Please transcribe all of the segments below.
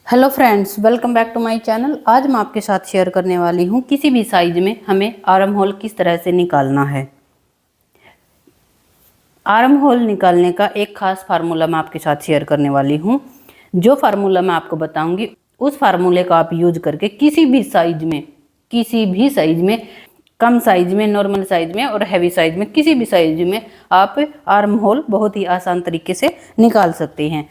Hello friends, welcome back to my channel. आज मैं आपके साथ शेयर करने वाली हूँ किसी भी साइज में हमें आर्म होल किस तरह से निकालना है। आर्म होल निकालने का एक खास फार्मूला मैं आपके साथ शेयर करने वाली हूँ। जो फार्मूला मैं आपको बताऊंगी उस फार्मूले का आप यूज करके किसी भी साइज में कम साइज में, नॉर्मल साइज में और हैवी साइज में, किसी भी साइज में आप आर्म होल बहुत ही आसान तरीके से निकाल सकते हैं।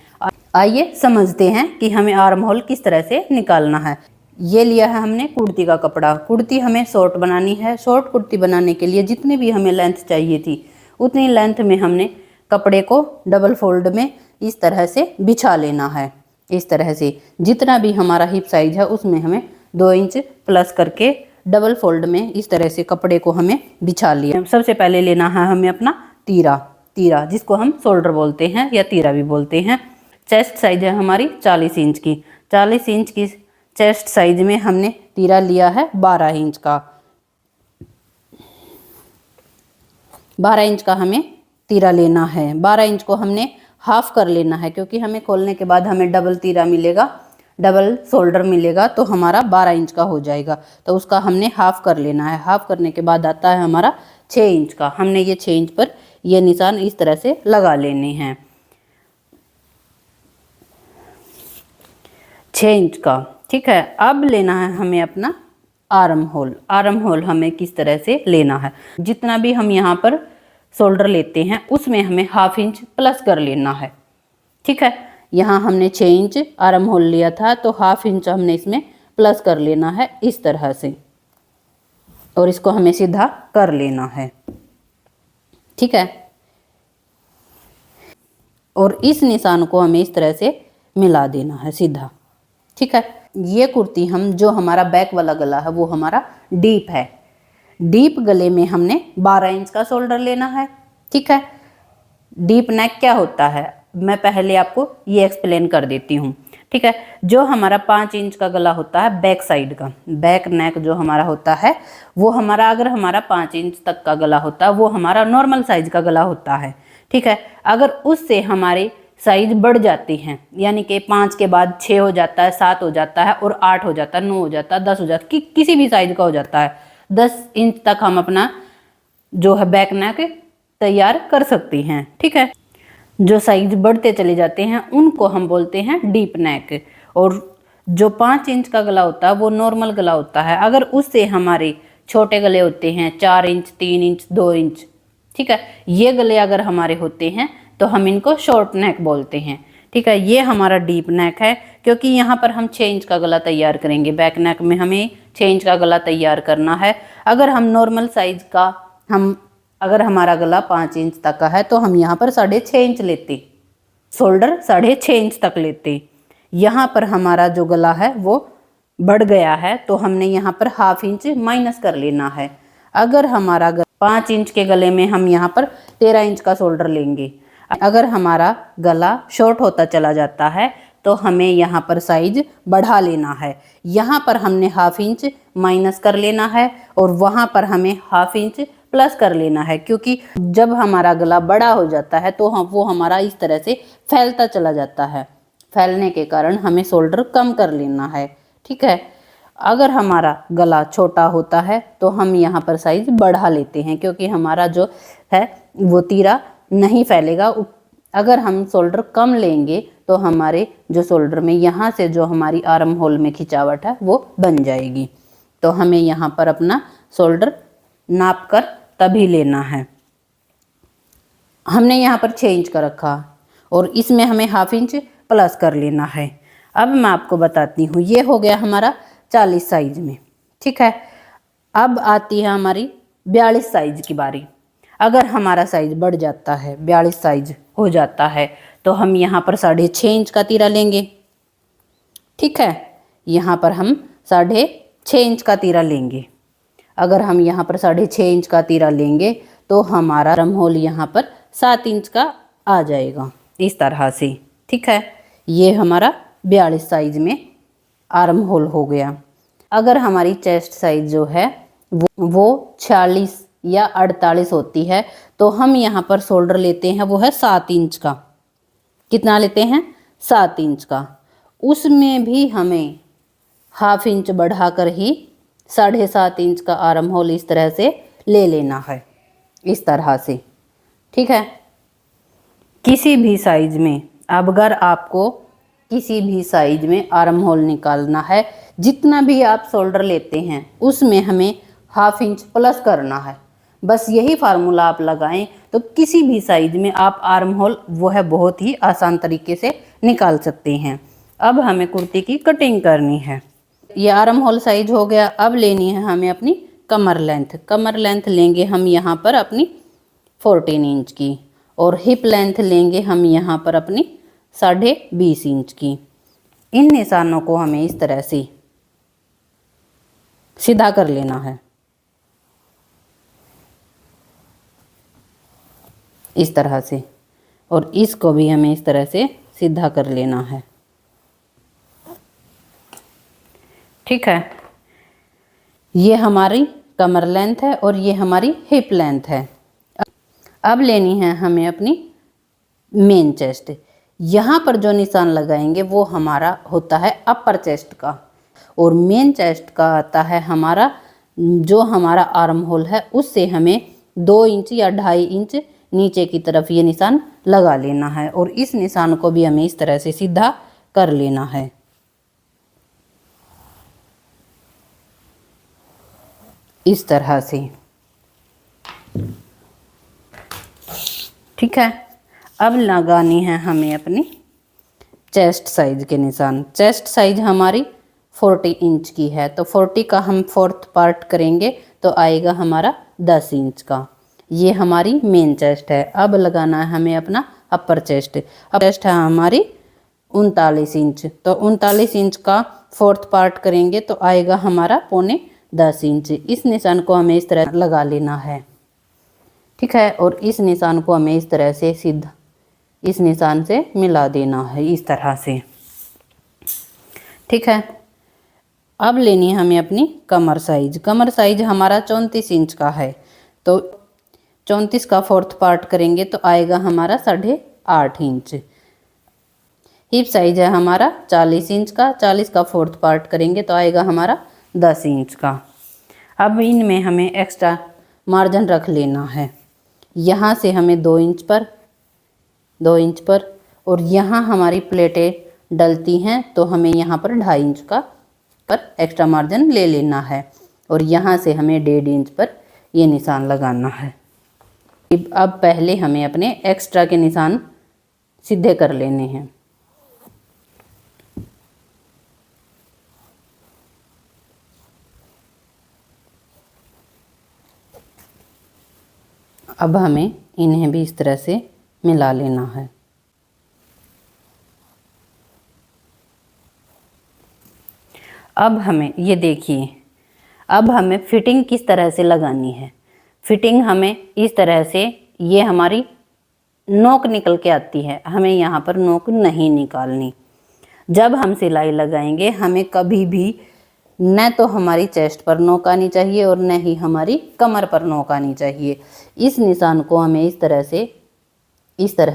आइए समझते हैं कि हमें आर्म होल किस तरह से निकालना है। ये लिया है हमने कुर्ती का कपड़ा। कुर्ती हमें शॉर्ट बनानी है। शॉर्ट कुर्ती बनाने के लिए जितनी भी हमें लेंथ चाहिए थी उतनी लेंथ में हमने कपड़े को डबल फोल्ड में इस तरह से बिछा लेना है। इस तरह से जितना भी हमारा हिप साइज है उसमें हमें 2 इंच प्लस करके डबल फोल्ड में इस तरह से कपड़े को हमें बिछा लिया। सबसे पहले लेना है हमें अपना तीरा जिसको हम शोल्डर बोलते हैं या तीरा भी बोलते हैं। चेस्ट साइज है हमारी 40 इंच की। 40 इंच की चेस्ट साइज में हमने तीरा लिया है 12 इंच का। 12 इंच का हमें तीरा लेना है। 12 इंच को हमने हाफ कर लेना है क्योंकि हमें खोलने के बाद हमें डबल तीरा मिलेगा, डबल शोल्डर मिलेगा, तो हमारा 12 इंच का हो जाएगा। तो उसका हमने हाफ कर लेना है। हाफ करने के बाद आता है हमारा 6 इंच का। हमने ये 6 इंच पर ये निशान इस तरह से लगा लेने हैं। 6 इंच का, ठीक है। अब लेना है हमें अपना आर्म होल। आर्म होल हमें किस तरह से लेना है, जितना भी हम यहाँ पर शोल्डर लेते हैं उसमें हमें हाफ इंच प्लस कर लेना है, ठीक है। यहाँ हमने 6 इंच आर्म होल लिया था तो हाफ इंच हमने इसमें प्लस कर लेना है इस तरह से, और इसको हमें सीधा कर लेना है, ठीक है। और इस निशान को हमें इस तरह से मिला देना है सीधा, ठीक है। ये कुर्ती हम जो हमारा बैक वाला गला है वो हमारा डीप है। डीप गले में हमने 12 इंच का शोल्डर लेना है, ठीक है। डीप नेक क्या होता है मैं पहले आपको ये एक्सप्लेन कर देती हूँ, ठीक है। जो हमारा 5 इंच का गला होता है बैक साइड का, बैक नेक जो हमारा होता है वो हमारा, अगर हमारा 5 इंच तक का गला होता है वो हमारा नॉर्मल साइज का गला होता है, ठीक है। अगर उससे हमारे साइज बढ़ जाती हैं, यानी कि 5 के बाद 6 हो जाता है, 7 हो जाता है और 8 हो जाता है, 9 हो जाता है, 10 हो जाता है, किसी भी साइज का हो जाता है, 10 इंच तक हम अपना जो है बैक नेक तैयार कर सकती हैं, ठीक है। जो साइज बढ़ते चले जाते हैं उनको हम बोलते हैं डीप नेक। और जो 5 इंच का गला होता है वो नॉर्मल गला होता है। अगर उससे हमारे छोटे गले होते हैं 4 इंच, 3 इंच, 2 इंच, ठीक है, ये गले अगर हमारे होते हैं तो हम इनको शॉर्ट नेक बोलते हैं, ठीक है। ये हमारा डीप नेक है क्योंकि यहाँ पर हम 6 इंच का गला तैयार करेंगे। बैक नेक में हमें 6 इंच का गला तैयार करना है। अगर हम नॉर्मल साइज का अगर हमारा गला 5 इंच तक का है तो हम यहाँ पर 6.5 इंच लेते, शोल्डर 6.5 इंच तक लेते। यहाँ पर हमारा जो गला है वो बढ़ गया है तो हमने यहाँ पर हाफ इंच माइनस कर लेना है। अगर हमारा 5 इंच के गले में हम यहाँ पर 13 इंच का शोल्डर लेंगे। अगर हमारा गला शॉर्ट होता चला जाता है तो हमें यहाँ पर साइज बढ़ा लेना है। यहाँ पर हमने हाफ इंच माइनस कर लेना है और वहाँ पर हमें हाफ इंच प्लस कर लेना है, क्योंकि जब हमारा गला बड़ा हो जाता है तो वो हमारा इस तरह से फैलता चला जाता है। फैलने के कारण हमें शोल्डर कम कर लेना है, ठीक है। अगर हमारा गला छोटा होता है तो हम यहाँ पर साइज बढ़ा लेते हैं क्योंकि हमारा जो है वो तीरा नहीं फैलेगा। अगर हम शोल्डर कम लेंगे तो हमारे जो शोल्डर में यहाँ से जो हमारी आर्म होल में खिंचावट है वो बन जाएगी। तो हमें यहाँ पर अपना शोल्डर नाप कर तभी लेना है। हमने यहाँ पर 6 इंच का रखा और इसमें हमें हाफ इंच प्लस कर लेना है। अब मैं आपको बताती हूँ, ये हो गया हमारा 40 साइज में, ठीक है। अब आती है हमारी 42 साइज की बारी। अगर हमारा साइज बढ़ जाता है, 42 साइज हो जाता है, तो हम यहाँ पर 6.5 इंच का तीरा लेंगे, ठीक है। यहाँ पर हम 6.5 इंच का तीरा लेंगे। अगर हम यहाँ पर 6.5 इंच का तीरा लेंगे तो हमारा आर्म होल यहाँ पर 7 इंच का आ जाएगा इस तरह से, ठीक है। ये हमारा 42 साइज में आर्म होल हो गया। अगर हमारी चेस्ट साइज जो है वो 46 या 48 होती है तो हम यहाँ पर शोल्डर लेते हैं वो है 7 इंच का। कितना लेते हैं? 7 इंच का। उसमें भी हमें 1/2 इंच बढ़ाकर ही 7.5 इंच का आर्म होल इस तरह से ले लेना है, इस तरह से। ठीक है। किसी भी साइज में, अब अगर आपको किसी भी साइज में आर्म होल निकालना है, जितना भी आप शोल्डर लेते हैं उसमें हमें 1/2 इंच प्लस करना है। बस यही फार्मूला आप लगाएं तो किसी भी साइज में आप आर्म होल वो है बहुत ही आसान तरीके से निकाल सकते हैं। अब हमें कुर्ती की कटिंग करनी है। ये आर्म होल साइज हो गया। अब लेनी है हमें अपनी कमर लेंथ। कमर लेंथ लेंगे हम यहाँ पर अपनी 14 इंच की, और हिप लेंथ लेंगे हम यहाँ पर अपनी 20.5 इंच की। इन निशानों को हमें इस तरह से सीधा कर लेना है, इस तरह से, और इसको भी हमें इस तरह से सीधा कर लेना है। ठीक है। ये हमारी कमर लेंथ है और ये हमारी हिप लेंथ है। अब लेनी है हमें अपनी मेन चेस्ट। यहाँ पर जो निशान लगाएंगे वो हमारा होता है अपर चेस्ट का, और मेन चेस्ट का आता है हमारा, जो हमारा आर्म होल है उससे हमें 2 इंच या 2.5 इंच नीचे की तरफ ये निशान लगा लेना है, और इस निशान को भी हमें इस तरह से सीधा कर लेना है। इस तरह से। ठीक है। अब लगानी है हमें अपनी चेस्ट साइज के निशान। चेस्ट साइज हमारी 40 इंच की है, तो 40 का हम 4th पार्ट करेंगे तो आएगा हमारा 10 इंच का। ये हमारी मेन चेस्ट है। अब लगाना है हमें अपना अपर चेस्ट। अपर चेस्ट है हमारी 39 इंच, तो 39 इंच का 4th पार्ट करेंगे तो आएगा हमारा 9.25 इंच। इस निशान को हमें इस तरह लगा लेना है। ठीक है। और इस निशान को हमें इस तरह से सीधा इस निशान से मिला देना है, इस तरह से। ठीक है। अब लेनी है हमें अपनी कमर साइज। कमर साइज हमारा 34 इंच का है, तो 34 का 4th पार्ट करेंगे तो आएगा हमारा 8.5 इंच। हिप साइज है हमारा 40 इंच का, 40 का 4th पार्ट करेंगे तो आएगा हमारा 10 इंच का। अब इनमें हमें एक्स्ट्रा मार्जिन रख लेना है। यहाँ से हमें 2 इंच पर, 2 इंच पर, और यहाँ हमारी प्लेटें डलती हैं तो हमें यहाँ पर 2.5 इंच का पर एक्स्ट्रा मार्जिन ले लेना है, और यहाँ से हमें 1.5 इंच पर ये निशान लगाना है। अब पहले हमें अपने एक्स्ट्रा के निशान सीधे कर लेने हैं। अब हमें इन्हें भी इस तरह से मिला लेना है। अब हमें ये देखिए, अब हमें फिटिंग किस तरह से लगानी है। फिटिंग हमें इस तरह से, ये हमारी नोक निकल के आती है, हमें यहाँ पर नोक नहीं निकालनी। जब हम सिलाई लगाएंगे हमें कभी भी न तो हमारी चेस्ट पर नोक आनी चाहिए और न ही हमारी कमर पर नोक आनी चाहिए। इस निशान को हमें इस तरह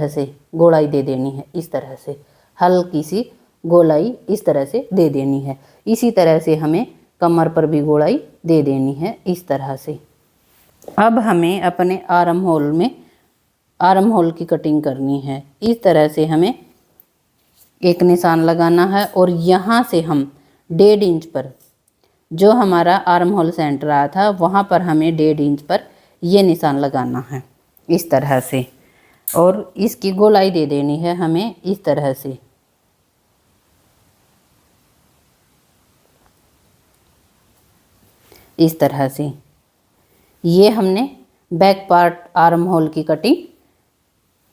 से गोलाई दे देनी है, इस तरह से हल्की सी गोलाई इस तरह से दे देनी है। इसी तरह से हमें कमर पर भी गोलाई दे देनी है, इस तरह से। अब हमें अपने आर्म होल की कटिंग करनी है। इस तरह से हमें एक निशान लगाना है, और यहाँ से हम 1.5 इंच पर, जो हमारा आर्म होल सेंटर आया था वहाँ पर हमें 1.5 इंच पर ये निशान लगाना है, इस तरह से, और इसकी गोलाई दे देनी है हमें इस तरह से। इस तरह से ये हमने बैक पार्ट आर्म होल की कटिंग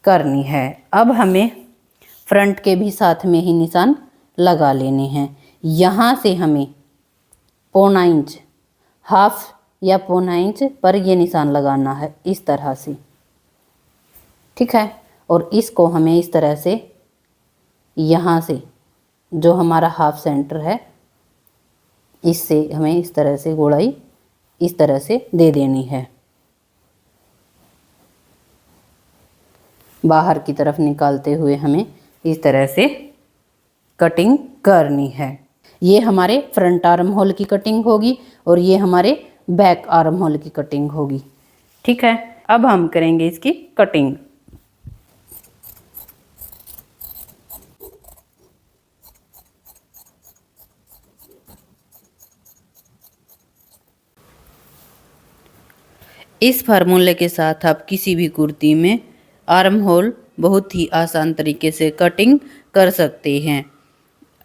करनी है। अब हमें फ्रंट के भी साथ में ही निशान लगा लेने हैं। यहाँ से हमें 1.25 इंच, 1/2 या 1.25 इंच पर ये निशान लगाना है, इस तरह से। ठीक है। और इसको हमें इस तरह से, यहाँ से जो हमारा हाफ सेंटर है, इससे हमें इस तरह से गोलाई इस तरह से दे देनी है। बाहर की तरफ निकालते हुए हमें इस तरह से कटिंग करनी है। ये हमारे फ्रंट आर्म होल की कटिंग होगी और ये हमारे बैक आर्म होल की कटिंग होगी। ठीक है, अब हम करेंगे इसकी कटिंग। इस फार्मूले के साथ आप किसी भी कुर्ती में आर्म होल बहुत ही आसान तरीके से कटिंग कर सकते हैं।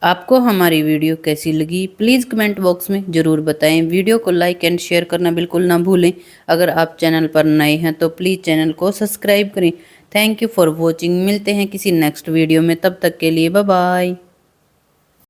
आपको हमारी वीडियो कैसी लगी प्लीज़ कमेंट बॉक्स में ज़रूर बताएं। वीडियो को लाइक एंड शेयर करना बिल्कुल ना भूलें। अगर आप चैनल पर नए हैं तो प्लीज़ चैनल को सब्सक्राइब करें। Thank you for watching. मिलते हैं किसी नेक्स्ट वीडियो में, तब तक के लिए बाय बाय।